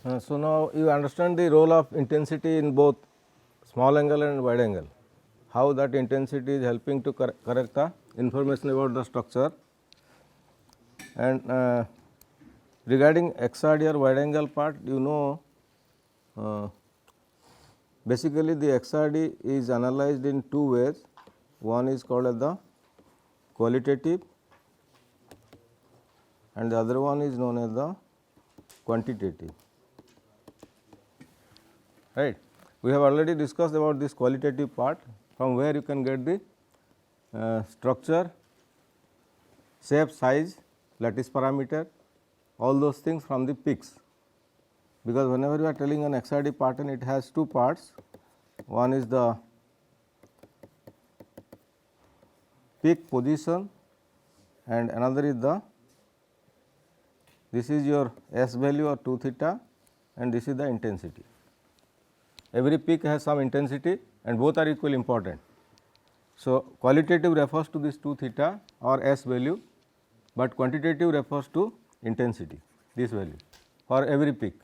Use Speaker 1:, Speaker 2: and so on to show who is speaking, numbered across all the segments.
Speaker 1: So, now you understand the role of intensity in both small angle and wide angle, how that intensity is helping to correct the information about the structure. And regarding XRD or wide angle part, you know, basically the XRD is analyzed in two ways. One is called as the qualitative and the other one is known as the quantitative, right. We have already discussed about this qualitative part, from where you can get the structure, shape, size, lattice parameter, all those things from the peaks, because whenever you are telling an XRD pattern, it has two parts. One is the peak position and another is the, this is your S value or 2 theta and this is the intensity. Every peak has some intensity and both are equally important. So, qualitative refers to this 2 theta or S value, but quantitative refers to intensity, this value for every peak,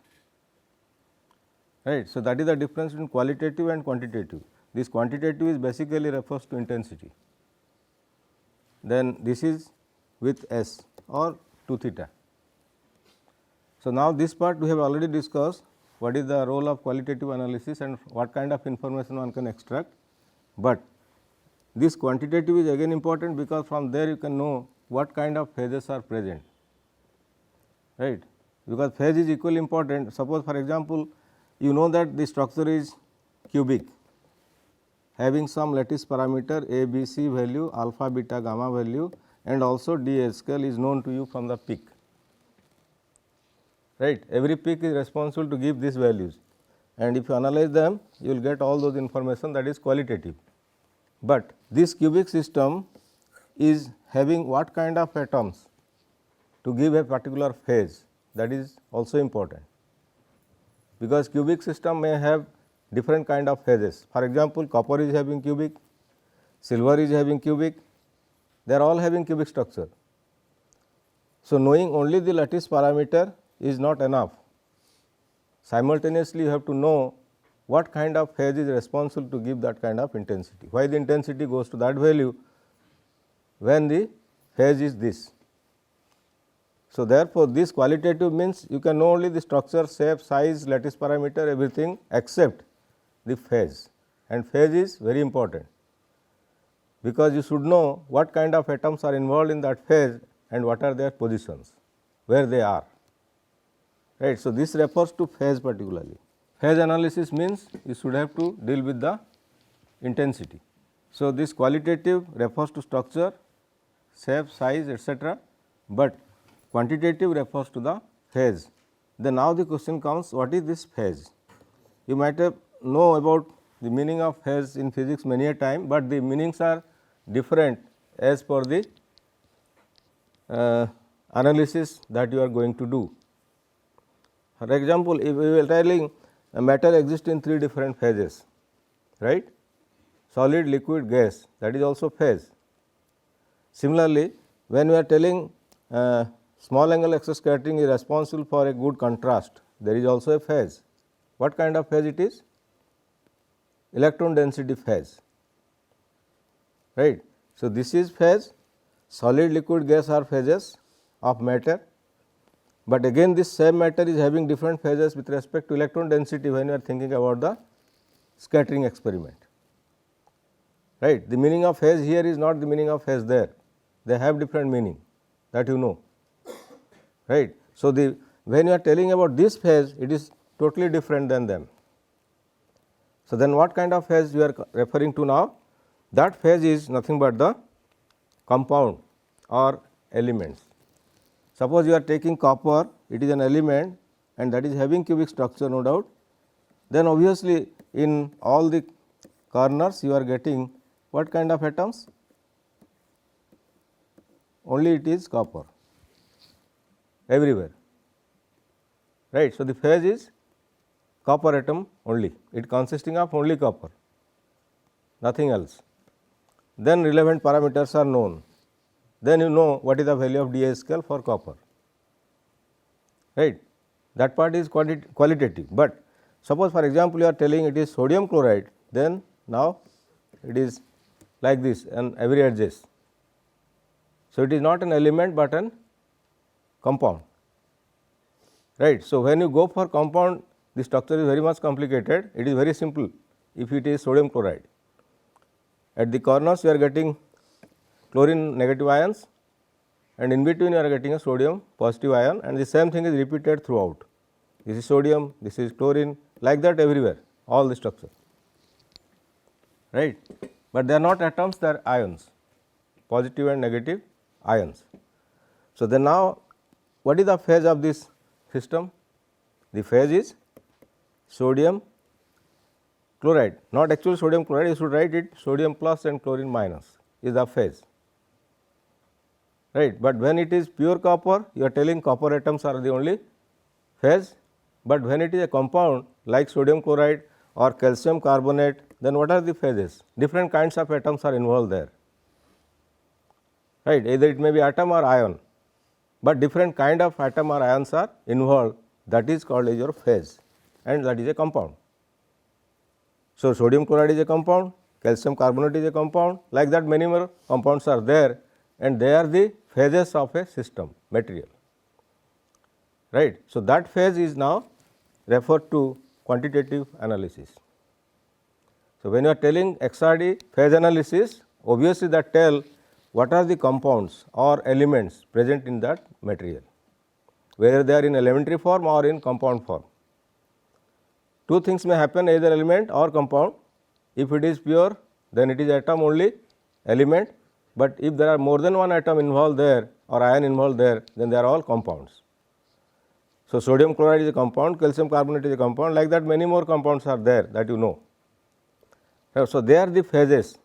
Speaker 1: right. So, that is the difference between qualitative and quantitative. This quantitative is basically refers to intensity, then this is with S or 2 theta. So, now this part we have already discussed what is the role of qualitative analysis and what kind of information one can extract, but this quantitative is again important, because from there you can know what kind of phases are present, right, because phase is equally important. Suppose for example, you know that the structure is cubic having some lattice parameter A, B, C value, alpha, beta, gamma value and also D scale is known to you from the peak, right. Every peak is responsible to give these values, and if you analyze them you will get all those information, that is qualitative. But this cubic system is having what kind of atoms to give a particular phase, that is also important, because cubic system may have different kind of phases. For example, copper is having cubic, silver is having cubic, they are all having cubic structure. So, knowing only the lattice parameter is not enough. Simultaneously, you have to know what kind of phase is responsible to give that kind of intensity, why the intensity goes to that value when the phase is this. So, therefore, this qualitative means you can know only the structure, shape, size, lattice parameter, everything except the phase, and phase is very important, because you should know what kind of atoms are involved in that phase and what are their positions, where they are, right. So, this refers to phase particularly. Phase analysis means you should have to deal with the intensity. So, this qualitative refers to structure, shape, size, etc., but quantitative refers to the phase. Then now the question comes, what is this phase? You might have know about the meaning of phase in physics many a time, but the meanings are different as per the analysis that you are going to do. For example, if we are telling a matter exists in 3 different phases, right, solid, liquid, gas, that is also phase. Similarly, when we are telling small angle X scattering is responsible for a good contrast, there is also a phase. What kind of phase it is? Electron density phase, right. So, this is phase, solid, liquid, gas are phases of matter, but again this same matter is having different phases with respect to electron density when you are thinking about the scattering experiment, right. The meaning of phase here is not the meaning of phase there, they have different meaning, that you know, right. So, the when you are telling about this phase, it is totally different than them. So, then what kind of phase you are referring to now? That phase is nothing but the compound or elements. Suppose you are taking copper, it is an element and that is having cubic structure, no doubt, then obviously in all the corners you are getting what kind of atoms? Only it is copper everywhere, right. So, the phase is copper atom only, it consisting of only copper, nothing else. Then relevant parameters are known, then you know what is the value of dA scale for copper, right. that part is qualitative. But suppose for example, you are telling it is sodium chloride, then now it is like this and averages. So, it is not an element, but an compound, right. So, when you go for compound, the structure is very much complicated, it is very simple if it is sodium chloride. At the corners you are getting chlorine negative ions, and in between you are getting a sodium positive ion, and the same thing is repeated throughout. This is sodium, this is chlorine, like that everywhere, all the structure, right. But they are not atoms, they are ions, positive and negative ions. So, then now what is the phase of this system? The phase is sodium chloride, not actually sodium chloride, you should write it sodium plus and chlorine minus is the phase, right. But when it is pure copper, you are telling copper atoms are the only phase, but when it is a compound like sodium chloride or calcium carbonate, then what are the phases? Different kinds of atoms are involved there, right. Either it may be atom or ion, but different kind of atom or ions are involved, that is called as your phase, and that is a compound. So, sodium chloride is a compound, calcium carbonate is a compound, like that many more compounds are there, and they are the phases of a system material, right. So, that phase is now referred to quantitative analysis. So, when you are telling XRD phase analysis, obviously that tell what are the compounds or elements present in that material, whether they are in elementary form or in compound form. Two things may happen, either element or compound. If it is pure, then it is atom only, element, but if there are more than one atom involved there or ion involved there, then they are all compounds. So, sodium chloride is a compound, calcium carbonate is a compound, like that many more compounds are there that you know. So, they are the phases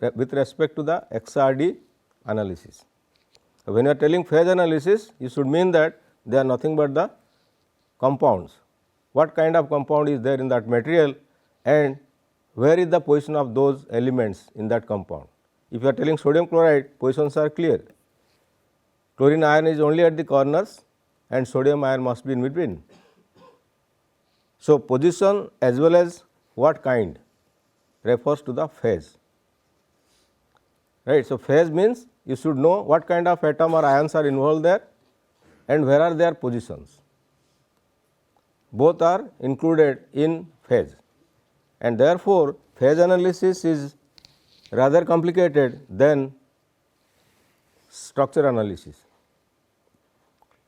Speaker 1: with respect to the XRD analysis. So, when you are telling phase analysis, you should mean that they are nothing but the compounds. What kind of compound is there in that material, and where is the position of those elements in that compound. If you are telling sodium chloride, positions are clear. Chlorine ion is only at the corners and sodium ion must be in between. So, position as well as what kind refers to the phase, right. So, phase means you should know what kind of atom or ions are involved there and where are their positions. Both are included in phase, and therefore, phase analysis is rather complicated than structure analysis,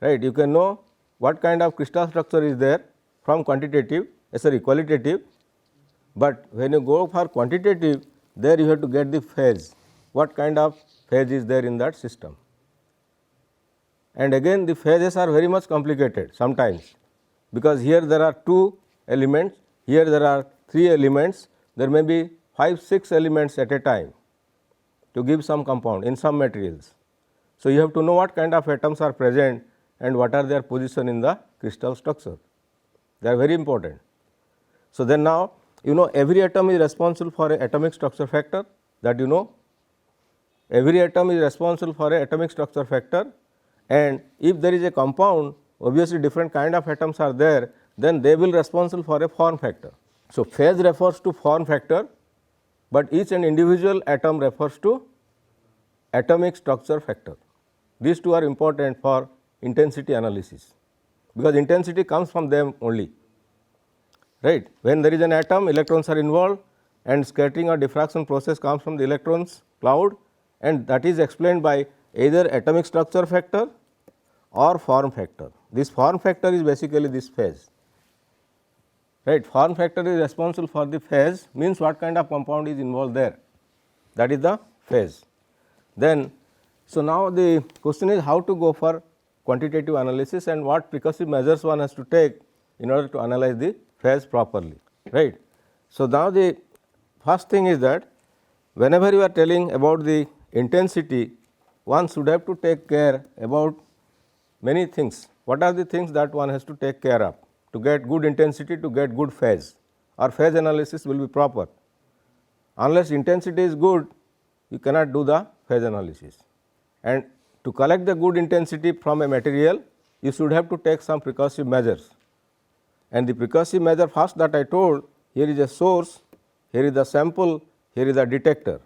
Speaker 1: right. You can know what kind of crystal structure is there from qualitative, but when you go for quantitative, there you have to get the phase, what kind of phase is there in that system. And again the phases are very much complicated sometimes, because here there are 2 elements, here there are 3 elements, there may be 5, 6 elements at a time to give some compound in some materials. So, you have to know what kind of atoms are present and what are their position in the crystal structure, they are very important. So, then now you know every atom is responsible for an atomic structure factor, that you know every atom is responsible for an atomic structure factor, and if there is a compound, obviously different kind of atoms are there, then they will responsible for a form factor. So, phase refers to form factor, but each and individual atom refers to atomic structure factor. These two are important for intensity analysis, because intensity comes from them only, right. When there is an atom, electrons are involved and scattering or diffraction process comes from the electrons cloud, and that is explained by either atomic structure factor or form factor. This form factor is basically this phase, right. Form factor is responsible for the phase, means what kind of compound is involved there, that is the phase. Then, so now the question is how to go for quantitative analysis and what precursive measures one has to take in order to analyze the phase properly, right. So, now the first thing is that whenever you are telling about the intensity, one should have to take care about many things. What are the things that one has to take care of to get good intensity, to get good phase, or phase analysis will be proper. Unless intensity is good, you cannot do the phase analysis, and to collect the good intensity from a material, you should have to take some precursive measures. And the precursive measure first that I told, here is a source, here is the sample, here is the detector,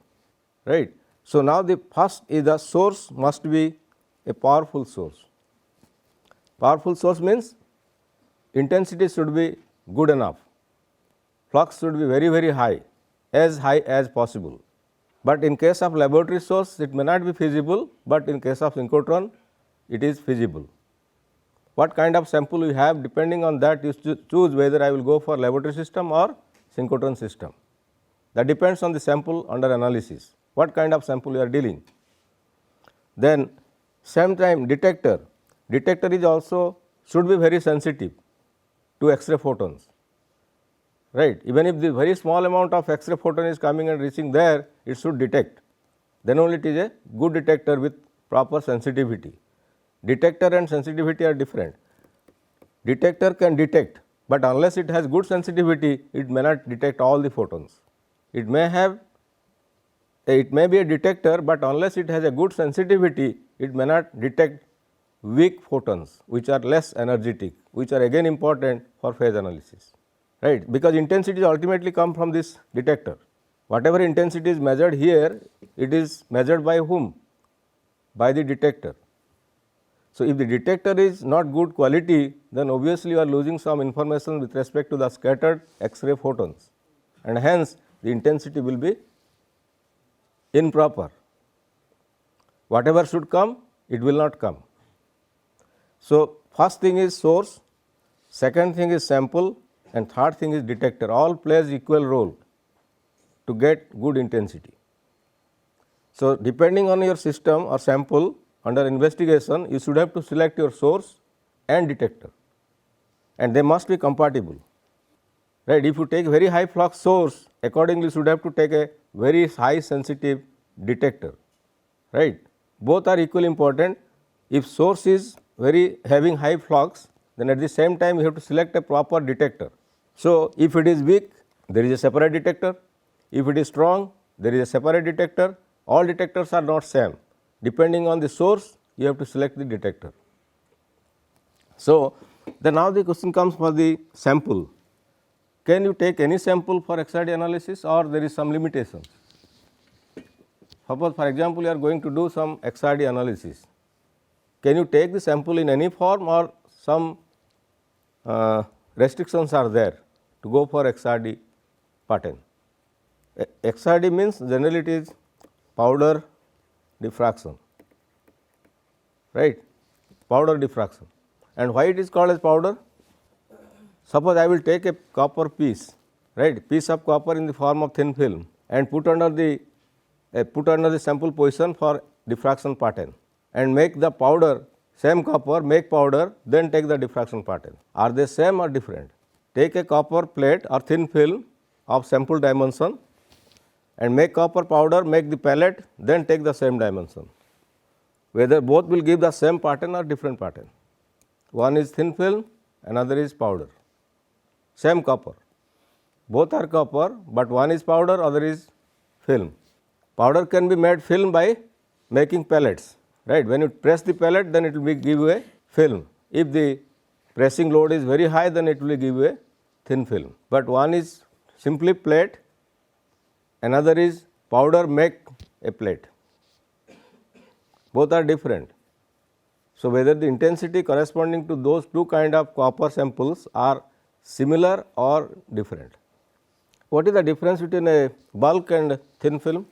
Speaker 1: right. So, now the first is the source must be a powerful source. Powerful source means intensity should be good enough, flux should be very high as possible. But in case of laboratory source it may not be feasible, but in case of synchrotron it is feasible. What kind of sample you have, depending on that you choose whether I will go for laboratory system or synchrotron system. That depends on the sample under analysis, what kind of sample you are dealing. Then same time detector is also should be very sensitive to X-ray photons, right. Even if the very small amount of X-ray photon is coming and reaching there, it should detect, then only it is a good detector with proper sensitivity. Detector and sensitivity are different. Detector can detect, but unless it has good sensitivity, it may not detect all the photons. It may be a detector, but unless it has a good sensitivity, it may not detect weak photons which are less energetic, which are again important for phase analysis, right, because intensity ultimately come from this detector. Whatever intensity is measured here, it is measured by whom? By the detector. So, if the detector is not good quality, then obviously you are losing some information with respect to the scattered X-ray photons, and hence the intensity will be improper. Whatever should come, it will not come. So, first thing is source, second thing is sample, and third thing is detector. All plays equal role to get good intensity. So, depending on your system or sample under investigation, you should have to select your source and detector, and they must be compatible, right. If you take very high flux source, accordingly you should have to take a very high sensitive detector, right. Both are equally important. If source is very having high flux, then at the same time you have to select a proper detector. So, if it is weak, there is a separate detector. If it is strong, there is a separate detector. All detectors are not same. Depending on the source, you have to select the detector. So, then now the question comes for the sample. Can you take any sample for XRD analysis, or there is some limitation? Suppose for example, you are going to do some XRD analysis. Can you take the sample in any form, or some restrictions are there to go for XRD pattern? XRD means generally it is powder diffraction, right, powder diffraction. And why it is called as powder? Suppose I will take a copper piece, right, piece of copper in the form of thin film, and put under the sample position for diffraction pattern, and make the powder, same copper, make powder, then take the diffraction pattern. Are they same or different? Take a copper plate or thin film of sample dimension and make copper powder, make the pellet, then take the same dimension. Whether both will give the same pattern or different pattern. One is thin film, another is powder. Same copper, both are copper, but one is powder, other is film. Powder can be made film by making pellets, right. When you press the pellet, then it will give you a film. If the pressing load is very high, then it will give you a thin film. But one is simply plate, another is powder make a plate. Both are different. So, whether the intensity corresponding to those two kind of copper samples are similar or different. What is the difference between a bulk and thin film?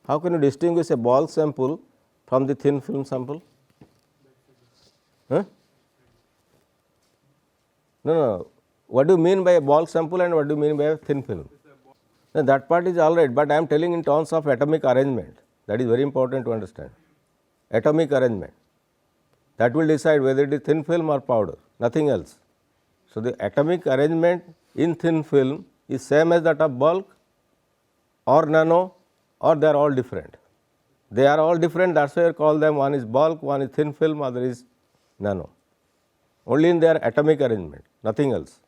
Speaker 1: How can you distinguish a bulk sample from the thin film sample? Huh? No. What do you mean by a bulk sample and what do you mean by a thin film? Now, that part is all right, but I am telling in terms of atomic arrangement. That is very important to understand. Atomic arrangement, that will decide whether it is thin film or powder, nothing else. So, the atomic arrangement in thin film is same as that of bulk or nano, or they are all different. They are all different, that is why I call them, one is bulk, one is thin film, other is nano. Only in their atomic arrangement, nothing else.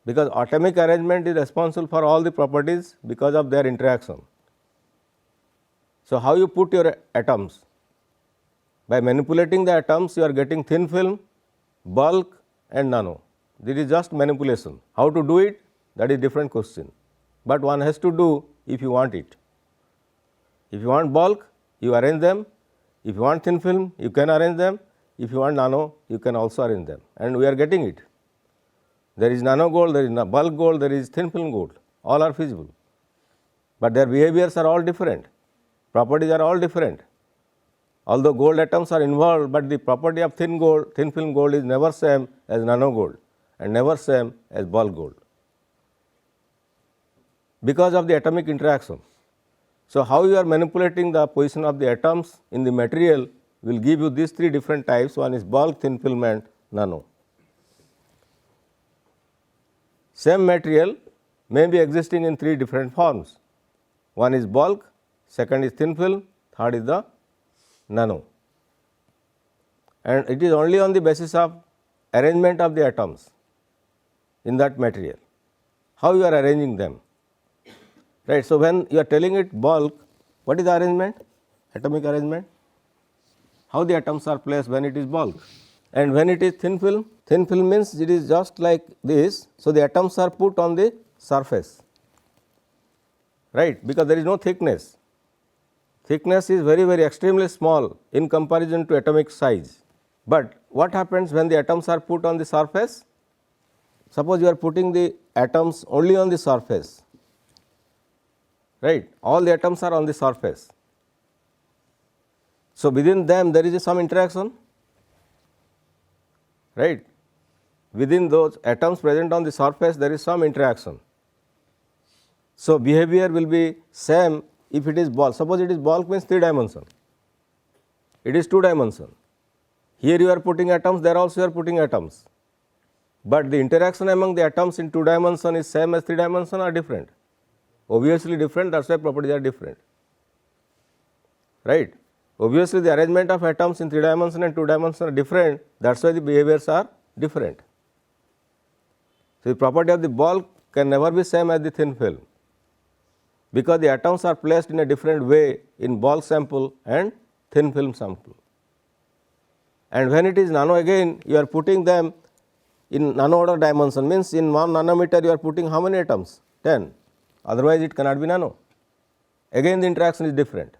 Speaker 1: Because atomic arrangement is responsible for all the properties because of their interaction. So, how you put your atoms? By manipulating the atoms, you are getting thin film, bulk, and nano. This is just manipulation. How to do it? That is different question, but one has to do if you want it. If you want bulk, you arrange them. If you want thin film, you can arrange them. If you want nano, you can also arrange them, and we are getting it. There is nano gold, there is bulk gold, there is thin film gold, all are feasible, but their behaviors are all different, properties are all different. Although gold atoms are involved, but the property of thin film gold is never same as nano gold and never same as bulk gold because of the atomic interaction. So, how you are manipulating the position of the atoms in the material will give you these three different types. One is bulk, thin film and nano. Same material may be existing in three different forms. One is bulk, second is thin film, third is the nano, and it is only on the basis of arrangement of the atoms in that material, how you are arranging them, right. So, when you are telling it bulk, what is the arrangement? Atomic arrangement, how the atoms are placed when it is bulk, and when it is thin film means it is just like this. So, the atoms are put on the surface, right, because there is no thickness. Thickness is very extremely small in comparison to atomic size. But what happens when the atoms are put on the surface? Suppose you are putting the atoms only on the surface, right, all the atoms are on the surface. So, within them there is some interaction, right, within those atoms present on the surface there is some interaction. So, behavior will be same if it is bulk. Suppose it is bulk means 3 dimension, it is 2 dimension. Here you are putting atoms, there also you are putting atoms, but the interaction among the atoms in 2 dimension is same as 3 dimension or different? Obviously different, that is why properties are different, right. Obviously the arrangement of atoms in 3 dimension and 2 dimension are different, that is why the behaviors are different. So, the property of the bulk can never be same as the thin film, because the atoms are placed in a different way in bulk sample and thin film sample. And when it is nano, again you are putting them in nano order dimension, means in 1 nanometer you are putting how many atoms? 10, otherwise it cannot be nano. Again the interaction is different,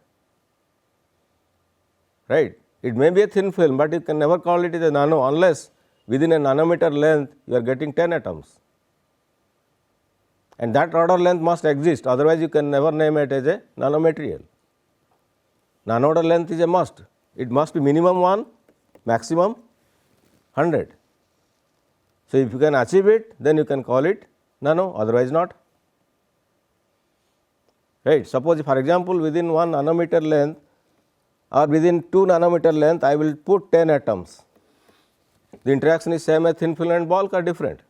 Speaker 1: right. It may be a thin film, but you can never call it as a nano unless within a nanometer length you are getting 10 atoms, and that order length must exist, otherwise you can never name it as a nanomaterial. Nano order length is a must, it must be minimum 1, maximum 100. So, if you can achieve it, then you can call it nano, otherwise not, right. Suppose for example, within 1 nanometer length or within 2 nanometer length I will put 10 atoms, the interaction is same as thin film and bulk or different?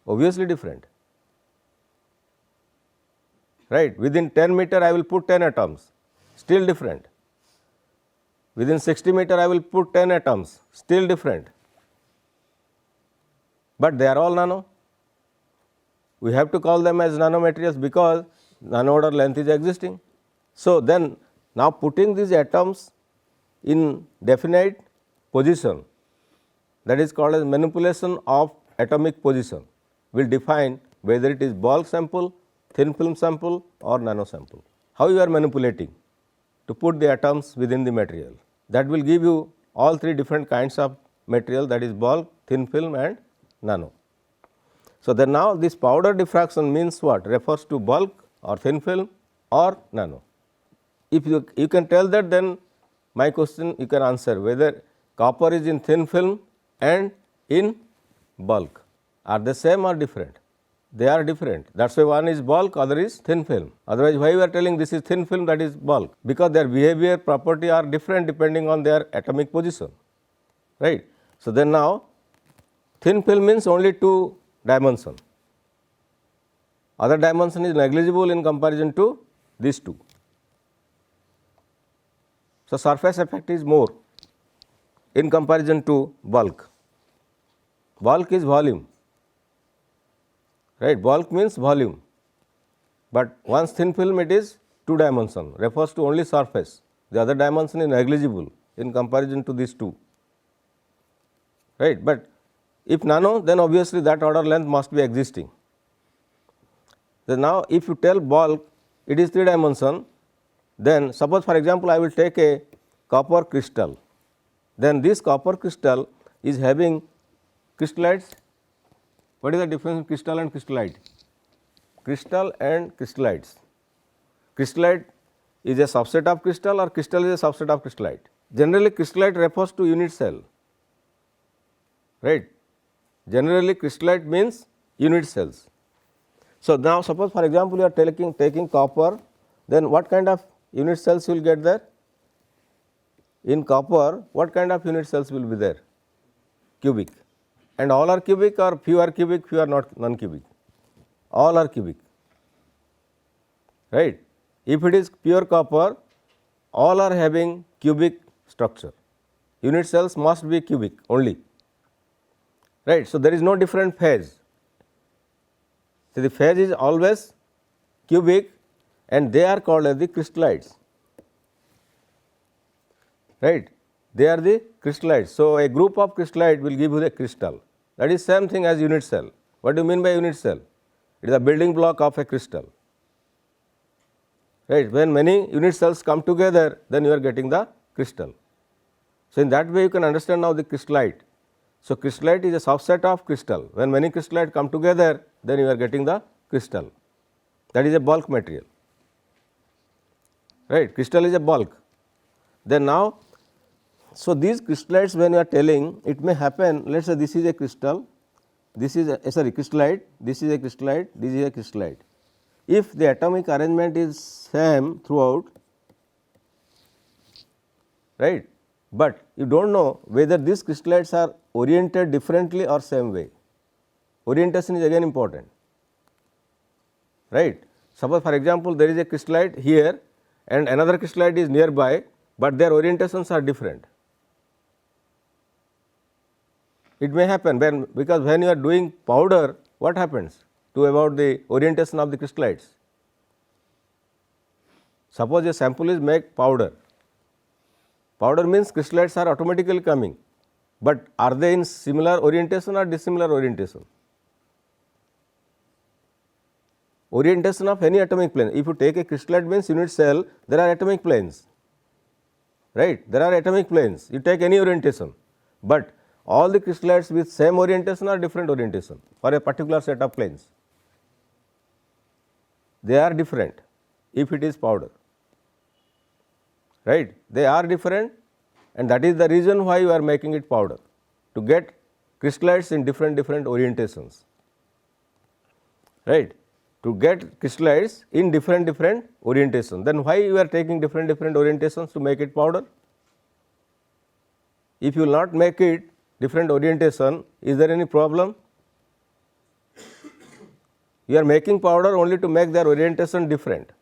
Speaker 1: Obviously different, right. Within 10 meter I will put 10 atoms, still different. Within 60 meter I will put 10 atoms, still different, but they are all nano. We have to call them as nanomaterials because nano order length is existing. So, then now putting these atoms in definite position, that is called as manipulation of atomic position, will define whether it is bulk sample, thin film sample or nano sample. How you are manipulating to put the atoms within the material, that will give you all 3 different kinds of material, that is bulk, thin film and nano. So, then now this powder diffraction means what? Refers to bulk or thin film or nano. If you can tell that, then my question you can answer whether copper is in thin film and in bulk, are they same or different? They are different, that is why one is bulk, other is thin film. Otherwise, why we are telling this is thin film, that is bulk? Because their behavior property are different depending on their atomic position, right. So, then now thin film means only 2 dimension, other dimension is negligible in comparison to these 2. So, surface effect is more in comparison to bulk. Bulk is volume, right. Bulk means volume, but once thin film it is 2 dimension, refers to only surface, the other dimension is negligible in comparison to these 2, right. But If nano, then obviously that order length must be existing. So, now if you tell bulk it is 3 dimension, then suppose for example, I will take a copper crystal, then this copper crystal is having crystallites. What is the difference in crystal and crystallite? Crystal and crystallites. Crystallite is a subset of crystal or crystal is a subset of crystallite. Generally crystallite refers to unit cell, right. Generally crystallite means unit cells. So, now suppose for example, you are taking copper, then what kind of unit cells you will get there? In copper, what kind of unit cells will be there? Cubic. And all are cubic or few are cubic, few are not non-cubic? All are cubic, right. If it is pure copper, all are having cubic structure. Unit cells must be cubic only, right. So, there is no different phase. So, the phase is always cubic and they are called as the crystallites, right. They are the crystallites. So, a group of crystallite will give you the crystal, that is same thing as unit cell. What do you mean by unit cell? It is a building block of a crystal, right. When many unit cells come together, then you are getting the crystal. So, in that way you can understand now the crystallite. So, crystallite is a subset of crystal. When many crystallite come together, then you are getting the crystal, that is a bulk material, right. Crystal is a bulk. Then now, so these crystallites when you are telling, it may happen, let us say this is a crystal, this is a crystallite, this is a crystallite, this is a crystallite. If the atomic arrangement is same throughout, right, but you do not know whether these crystallites are oriented differently or same way. Orientation is again important, right. Suppose for example, there is a crystallite here and another crystallite is nearby, but their orientations are different. It may happen because when you are doing powder, what happens to about the orientation of the crystallites? Suppose a sample is make powder. Powder means crystallites are automatically coming, but are they in similar orientation or dissimilar orientation? Orientation of any atomic plane. If you take a crystallite means unit cell, there are atomic planes, right. There are atomic planes. You take any orientation, but all the crystallites with same orientation or different orientation for a particular set of planes. They are different if it is powder, right. They are different and that is the reason why you are making it powder, to get crystallites in different orientations, right. To get crystallites in different orientation. Then why you are taking different orientations to make it powder? If you will not make it different orientation, is there any problem? You are making powder only to make their orientation different.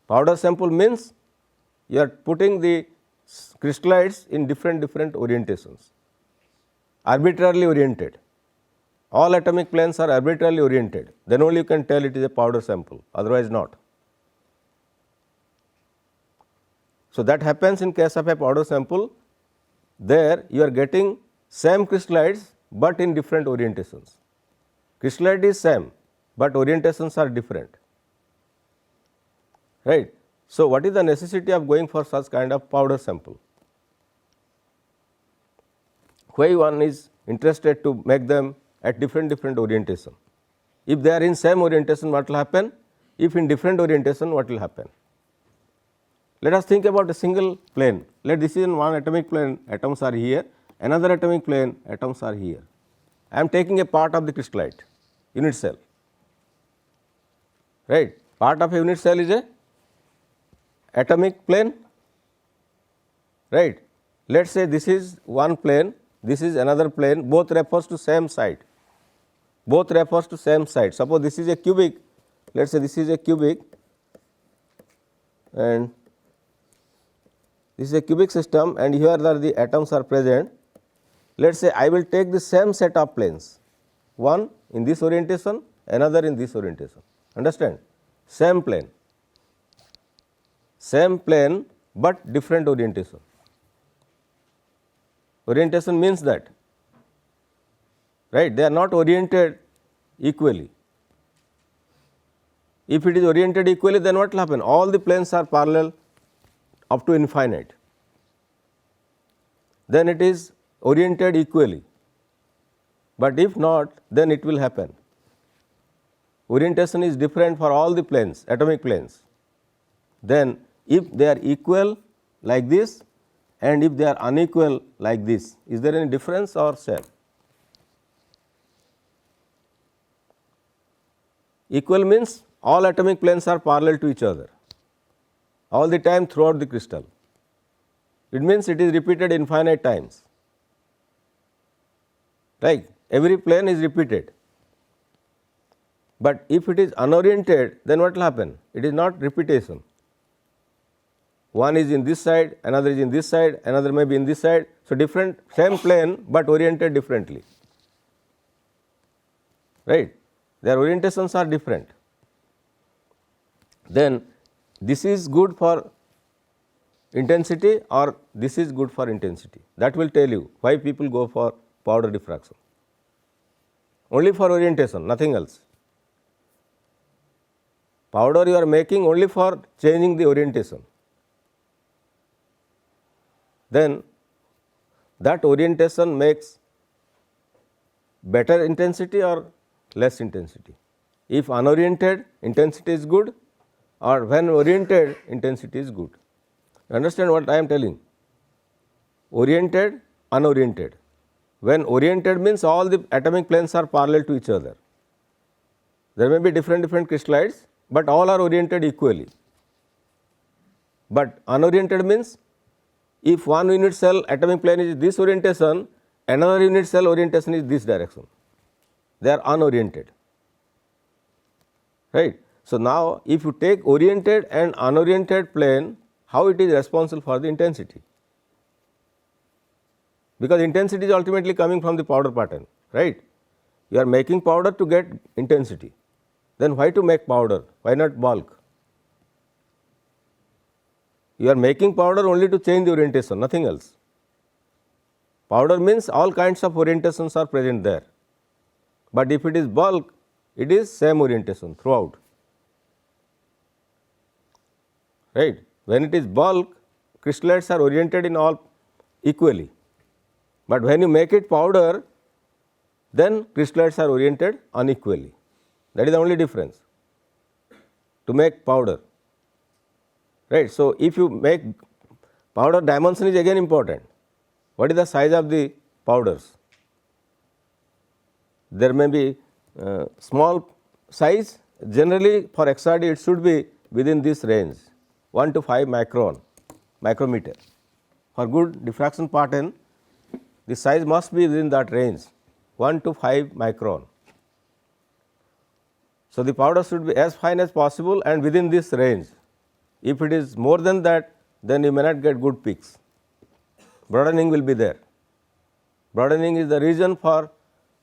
Speaker 1: Powder sample means you are putting the crystallites in different orientations, arbitrarily oriented. All atomic planes are arbitrarily oriented, then only you can tell it is a powder sample, otherwise not. So, that happens in case of a powder sample. There you are getting same crystallites, but in different orientations. Crystallite is same, but orientations are different, right. So, what is the necessity of going for such kind of powder sample? Why one is interested to make them at different orientation? If they are in same orientation, what will happen? If in different orientation, what will happen? Let us think about a single plane. Let this is in one atomic plane, atoms are here, another atomic plane, atoms are here. I am taking a part of the crystallite, unit cell, right. Part of a unit cell is a atomic plane, right. Let us say this is one plane, this is another plane, both refers to same side, both refers to same side. Suppose this is a cubic, let us say this is a cubic and this is a cubic system and here are the atoms are present. Let us say I will take the same set of planes, one in this orientation, another in this orientation, understand, same plane but different orientation. Orientation means that right? They are not oriented equally. If it is oriented equally, then what will happen? All the planes are parallel up to infinite. Then it is oriented equally. But if not, then it will happen. Orientation is different for all the planes, atomic planes. Then if they are equal like this and if they are unequal like this, is there any difference or same? Equal means all atomic planes are parallel to each other all the time throughout the crystal. It means it is repeated infinite times. Right? Every plane is repeated. But if it is unoriented, then what will happen? It is not repetition. One is in this side, another is in this side, another may be in this side. So, different, same plane but oriented differently. Right? Their orientations are different. Then this is good for intensity or this is good for intensity. That will tell you why people go for powder diffraction. Only for orientation, nothing else. Powder you are making only for changing the orientation. Then that orientation makes better intensity or less intensity. If unoriented, intensity is good, or when oriented, intensity is good. You understand what I am telling? Oriented, unoriented. When oriented means all the atomic planes are parallel to each other. There may be different crystallites, but all are oriented equally. But unoriented means if one unit cell atomic plane is this orientation, another unit cell orientation is this direction. They are unoriented. Right? So, now if you take oriented and unoriented plane, how it is responsible for the intensity? Because intensity is ultimately coming from the powder pattern, right? You are making powder to get intensity. Then why to make powder? Why not bulk? You are making powder only to change the orientation, nothing else. Powder means all kinds of orientations are present there. But if it is bulk, it is same orientation throughout. Right? When it is bulk, crystallites are oriented in all equally. But when you make it powder, then crystallites are oriented unequally. That is the only difference to make powder. Right? So, if you make powder, dimension is again important. What is the size of the powders? There may be small size. Generally, for XRD, it should be within this range, 1 to 5 micrometer. For good diffraction pattern, the size must be within that range, 1 to 5 micron. So, the powder should be as fine as possible and within this range. If it is more than that, then you may not get good peaks. Broadening will be there. Broadening is the reason for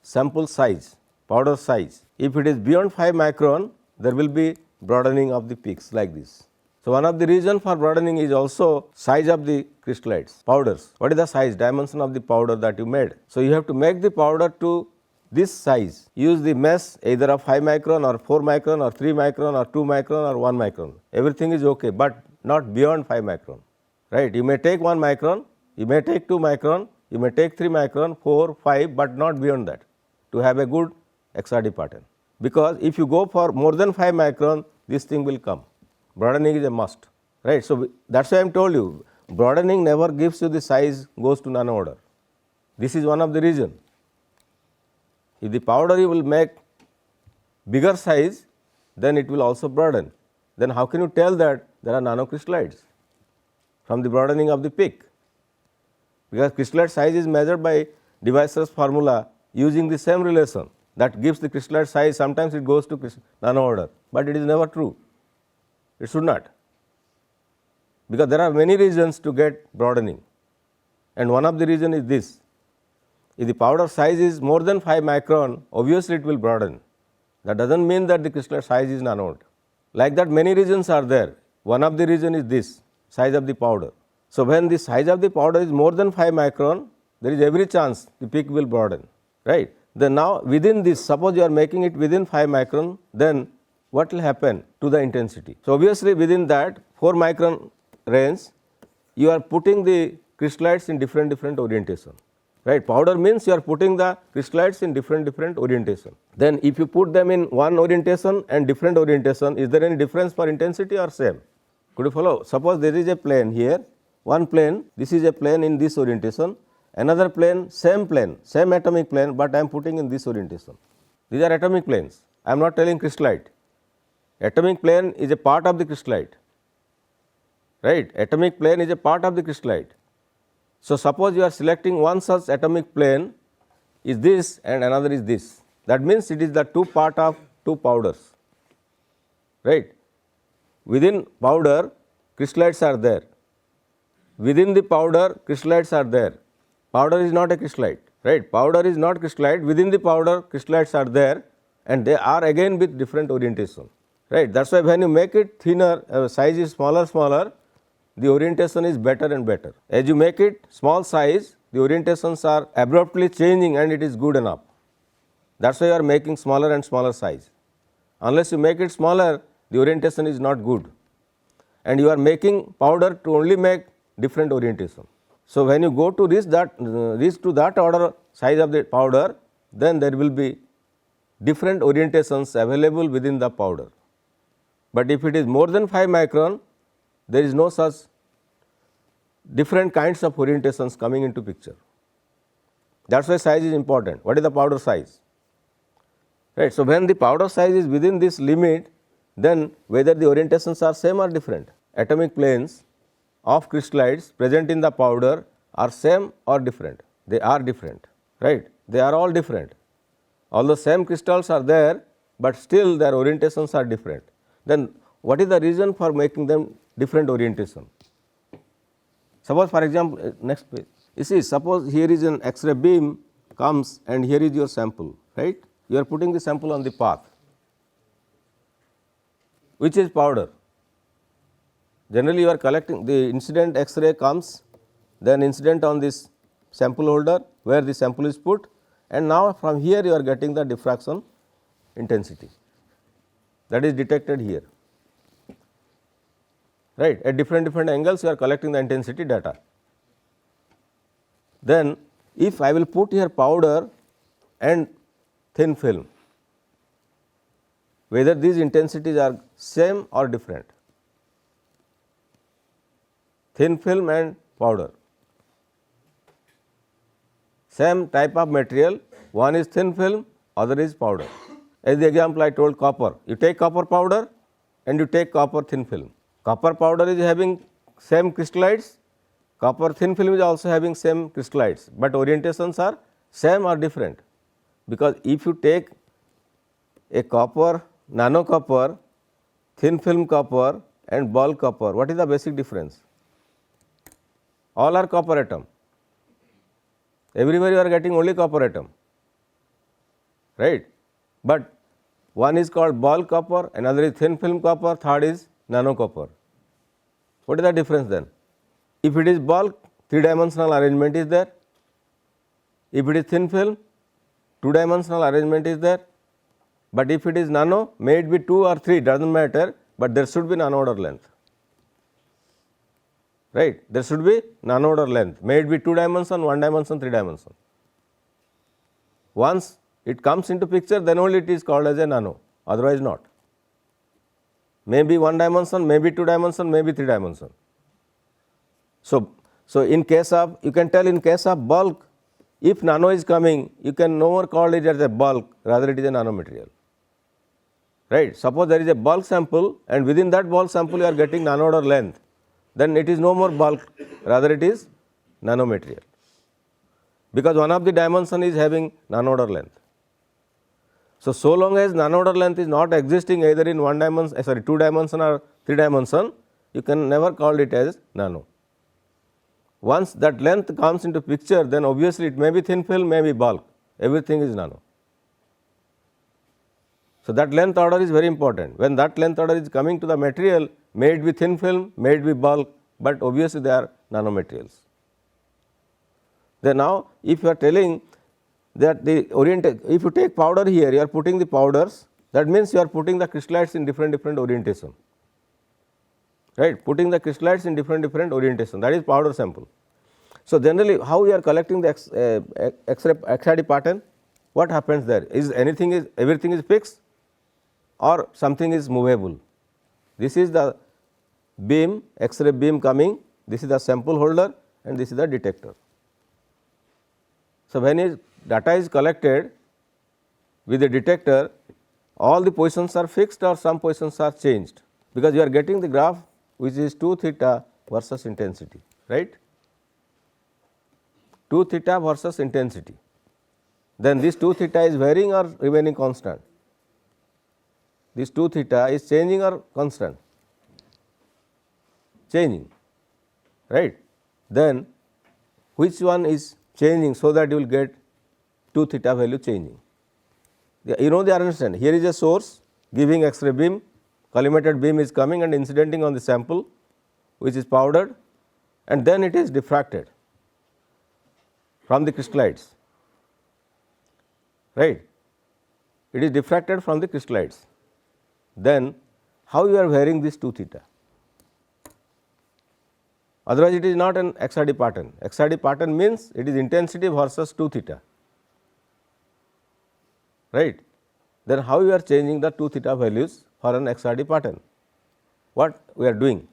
Speaker 1: sample size, powder size. If it is beyond 5 micron, there will be broadening of the peaks like this. So, one of the reasons for broadening is also size of the crystallites, powders. What is the size, dimension of the powder that you made? So, you have to make the powder to this size. Use the mesh either of 5 micron or 4 micron or 3 micron or 2 micron or 1 micron. Everything is okay, but not beyond 5 micron. Right? You may take 1 micron, you may take 2 micron, you may take 3 micron, 4, 5, but not beyond that to have a good XRD pattern. Because if you go for more than 5 micron, this thing will come. Broadening is a must, right? So, that is why I am told you, broadening never gives you the size goes to nano order. This is one of the reason. If the powder you will make bigger size, then it will also broaden. Then how can you tell that there are nanocrystallites from the broadening of the peak? Because crystallite size is measured by Deviser's formula using the same relation that gives the crystallite size. Sometimes it goes to nano order, but it is never true. It should not, because there are many reasons to get broadening, and one of the reason is this. If the powder size is more than 5 micron, obviously it will broaden. That does not mean that the crystallite size is nano. Like that, many reasons are there. One of the reason is this, size of the powder. So, when the size of the powder is more than 5 micron, there is every chance the peak will broaden, right. Then now within this, suppose you are making it within 5 micron, then what will happen to the intensity? So obviously within that 4 micron range, you are putting the crystallites in different orientation, right? Powder means you are putting the crystallites in different orientation. Then if you put them in one orientation and different orientation, is there any difference for intensity or same? Could you follow? Suppose there is a plane here, one plane, this is a plane in this orientation, another plane, same atomic plane, but I am putting in this orientation. These are atomic planes. I am not telling crystallite. Atomic plane is a part of the crystallite, right? Atomic plane is a part of the crystallite. So suppose you are selecting one such atomic plane is this and another is this. That means it is the two part of two powders, right? Within powder, crystallites are there. Within the powder, crystallites are there. Powder is not a crystallite, right? Powder is not crystallite. Within the powder, crystallites are there, and they are again with different orientation, right? That's why when you make it thinner, size is smaller, the orientation is better and better. As you make it small size, the orientations are abruptly changing and it is good enough. That's why you are making smaller and smaller size. Unless you make it smaller, the orientation is not good. And you are making powder to only make different orientation. So when you go to reach to that order size of the powder, then there will be different orientations available within the powder. But if it is more than 5 micron, there is no such different kinds of orientations coming into picture. That's why size is important. What is the powder size? Right. So when the powder size is within this limit, then whether the orientations are same or different. Atomic planes of crystallites present in the powder are same or different. They are different, right? They are all different. Although same crystals are there, but still their orientations are different. Then what is the reason for making them different orientation? Suppose for example, next page. You see, suppose here is an X-ray beam comes and here is your sample, right? You are putting the sample on the path. Which is powder? Generally you are collecting the incident X-ray comes, then incident on this sample holder where the sample is put, and now from here you are getting the diffraction intensity that is detected here, right? At different angles you are collecting the intensity data. Then if I will put here powder and thin film, whether these intensities are same or different. Thin film and powder, same type of material, one is thin film, other is powder. As the example I told copper, you take copper powder and you take copper thin film. Copper powder is having same crystallites, copper thin film is also having same crystallites, but orientations are same or different. Because if you take a copper, nano copper, thin film copper and bulk copper, what is the basic difference? All are copper atom. Everywhere you are getting only copper atom, right? But one is called bulk copper, another is thin film copper, third is nano copper. What is the difference then? If it is bulk, 3-dimensional arrangement is there. If it is thin film, 2-dimensional arrangement is there. But if it is nano, may it be 2 or 3, does not matter, but there should be nano-order length. Right? There should be nano-order length, may it be 2 dimension, 1 dimension, 3 dimension. Once it comes into picture, then only it is called as a nano, otherwise not. Maybe 1 dimension, maybe 2 dimension, maybe 3 dimension. So in case of, you can tell in case of bulk, if nano is coming, you can no more call it as a bulk, rather it is a nanomaterial. Right? Suppose there is a bulk sample and within that bulk sample you are getting nano-order length, then it is no more bulk, rather it is nanomaterial, because one of the dimension is having nano-order length. So long as nano-order length is not existing either in 1 dimension, 2 dimension or 3 dimension, you can never call it as nano. Once that length comes into picture, then obviously it may be thin film, may be bulk, everything is nano. So that length order is very important. When that length order is coming to the material, may it be thin film, may it be bulk, but obviously they are nanomaterials. Then now if you are telling that the if you take powder here, you are putting the powders, that means you are putting the crystallites in different orientation, right, putting the crystallites in different orientation, that is powder sample. So, generally how we are collecting the X-ray XRD pattern, what happens there? Is everything is fixed or something is movable? This is the beam, X-ray beam coming, this is the sample holder and this is the detector. So, when data is collected with the detector, all the positions are fixed or some positions are changed, because you are getting the graph which is 2 theta versus intensity, right. 2 theta versus intensity, then this 2 theta is varying or remaining constant? This 2 theta is changing or constant? Changing, right. Then which one is changing, so that you will get 2 theta value changing? You know the understand, here is a source giving X-ray beam, collimated beam is coming and incidenting on the sample which is powdered, and then it is diffracted from the crystallites, right. It is diffracted from the crystallites. Then how you are varying this 2 theta? Otherwise it is not an XRD pattern. XRD pattern means it is intensity versus 2 theta, right. Then how you are changing the 2 theta values for an XRD pattern? What we are doing?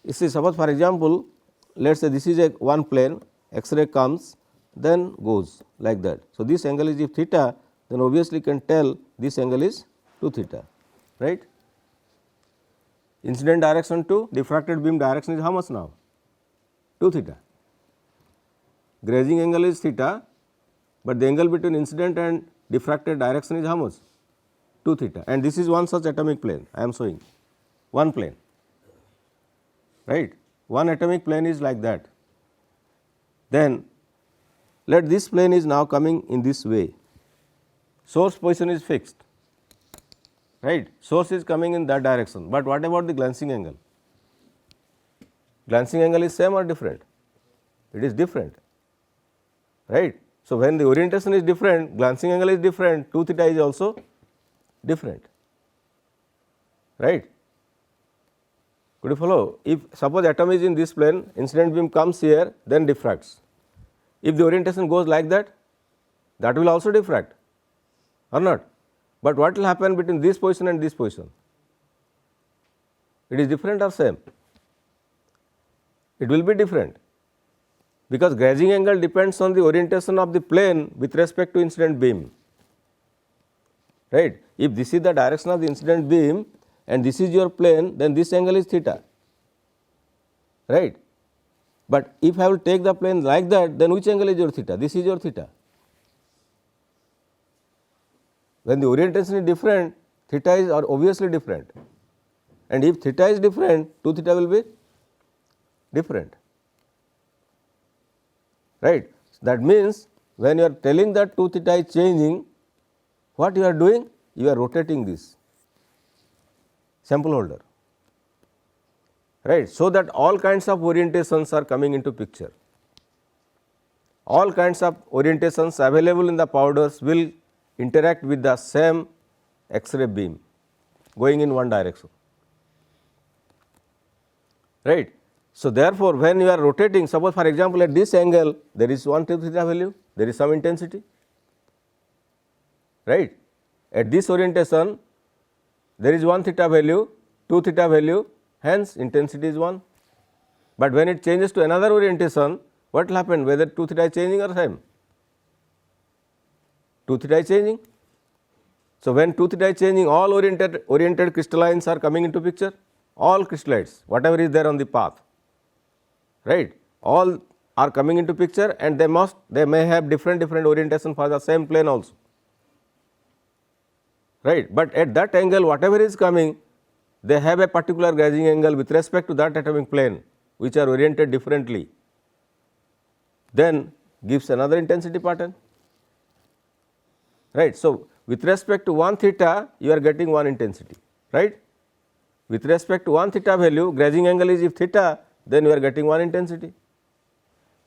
Speaker 1: You see, suppose for example, let us say this is a one plane, X-ray comes then goes like that. So, this angle is if theta, then obviously can tell this angle is 2 theta, right. Incident direction to diffracted beam direction is how much now? 2 theta. Grazing angle is theta, but the angle between incident and diffracted direction is how much? 2 theta, and this is one such atomic plane I am showing, one plane, right. One atomic plane is like that. Then let this plane is now coming in this way, source position is fixed, right, source is coming in that direction, but what about the glancing angle? Glancing angle is same or different? It is different, right. So, when the orientation is different, glancing angle is different, 2 theta is also different, right. Could you follow? If suppose atom is in this plane, incident beam comes here, then diffracts. If the orientation goes like that, that will also diffract or not. But what will happen between this position and this position? It is different or same? It will be different, because grazing angle depends on the orientation of the plane with respect to incident beam, right. If this is the direction of the incident beam and this is your plane, then this angle is theta, right. But if I will take the plane like that, then which angle is your theta? This is your theta. When the orientation is different, theta is obviously different, and if theta is different, 2 theta will be different, right. That means when you are telling that 2 theta is changing, what you are doing? You are rotating this sample holder, right, so that all kinds of orientations are coming into picture. All kinds of orientations available in the powders will interact with the same X-ray beam going in one direction, right. So, therefore, when you are rotating, suppose for example, at this angle there is 1 theta value, there is some intensity, right. At this orientation there is 1 theta value, 2 theta value, hence intensity is 1. But when it changes to another orientation, what will happen? Whether 2 theta is changing or same? 2 theta is changing. So, when 2 theta is changing, all oriented crystallines are coming into picture, all crystallites, whatever is there on the path, right, all are coming into picture, and they may have different orientation for the same plane also, right. But at that angle, whatever is coming, they have a particular grazing angle with respect to that atomic plane, which are oriented differently, then gives another intensity pattern, right. So, with respect to 1 theta, you are getting one intensity, right. With respect to 1 theta value, grazing angle is if theta, then you are getting one intensity.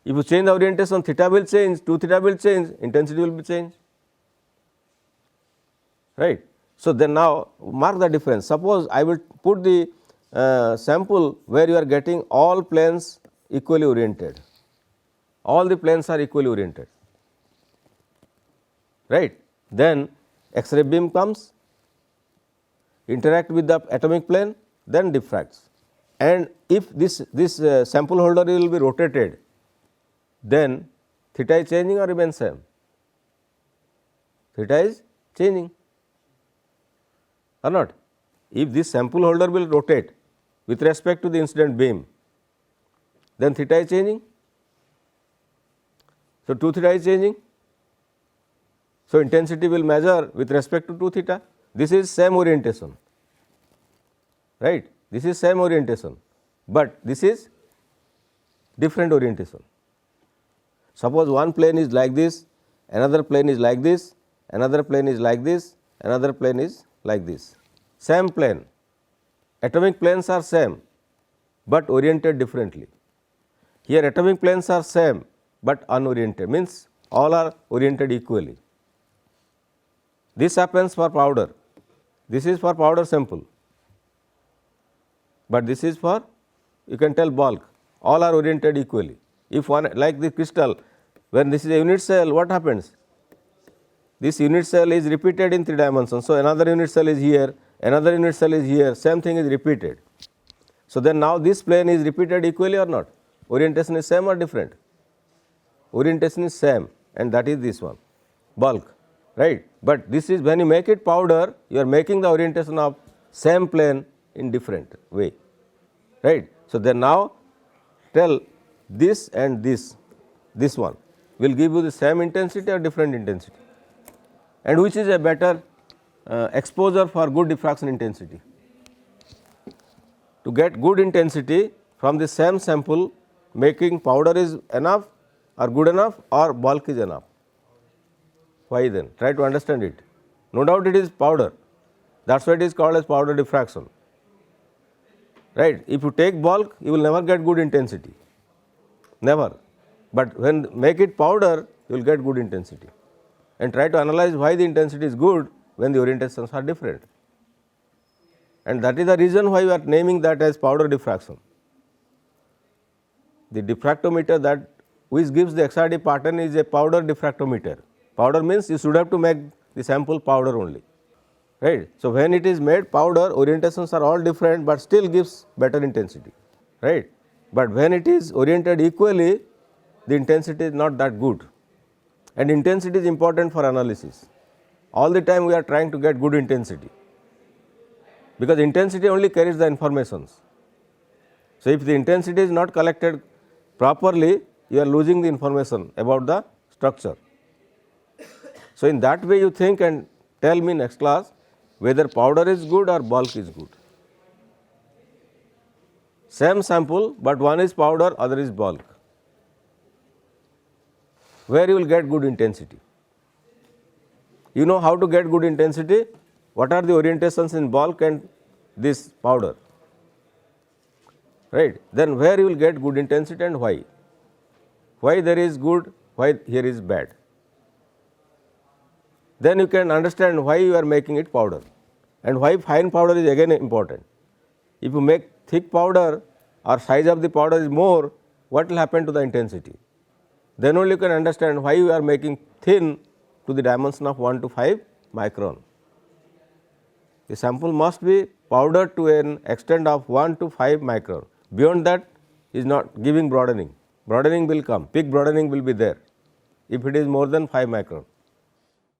Speaker 1: If you change the orientation, theta will change, 2 theta will change, intensity will be changed, right. So, then now mark the difference. Suppose I will put the sample where you are getting all planes equally oriented, all the planes are equally oriented, right. Then X-ray beam comes, interact with the atomic plane, then diffracts. And if this sample holder will be rotated, then theta is changing or remains same? Theta is changing or not? If this sample holder will rotate with respect to the incident beam, then theta is changing. So, 2 theta is changing. So, intensity will measure with respect to 2 theta. This is same orientation, right. This is same orientation, but this is different orientation. Suppose one plane is like this, another plane is like this, another plane is like this, another plane is like this. Same plane, atomic planes are same, but oriented differently. Here atomic planes are same, but unoriented, means all are oriented equally. This happens for powder, this is for powder sample, but this is for, you can tell, bulk, all are oriented equally. If one, like the crystal, when this is a unit cell, what happens? This unit cell is repeated in 3 dimensions. So, another unit cell is here, another unit cell is here, same thing is repeated. So, then now this plane is repeated equally or not? Orientation is same or different? Orientation is same, and that is this one, bulk, right. But this is, when you make it powder, you are making the orientation of same plane in different way, right. So, then now tell this and this one will give you the same intensity or different intensity, and which is a better exposure for good diffraction intensity. To get good intensity from the same sample, making powder is enough or good enough, or bulk is enough. Why then? Try to understand it. No doubt it is powder, that is why it is called as powder diffraction, right. If you take bulk, you will never get good intensity, never. But when make it powder, you will get good intensity, and try to analyze why the intensity is good when the orientations are different. And that is the reason why we are naming that as powder diffraction. The diffractometer that which gives the XRD pattern is a powder diffractometer. Powder means you should have to make the sample powder only, right. So, when it is made powder, orientations are all different, but still gives better intensity, right. But when it is oriented equally, the intensity is not that good, and intensity is important for analysis. All the time we are trying to get good intensity, because intensity only carries the informations. So, if the intensity is not collected properly, you are losing the information about the structure. So, in that way you think and tell me next class whether powder is good or bulk is good. Same sample, but one is powder, other is bulk. Where you will get good intensity? You know how to get good intensity? What are the orientations in bulk and this powder, right. Then where you will get good intensity and why? Why there is good, why here is bad? Then you can understand why you are making it powder, and why fine powder is again important. If you make thick powder or size of the powder is more, what will happen to the intensity? Then only you can understand why you are making thin to the dimension of 1 to 5 micron. The sample must be powdered to an extent of 1 to 5 micron. Beyond that is not giving broadening. Broadening will come, peak broadening will be there if it is more than 5 micron.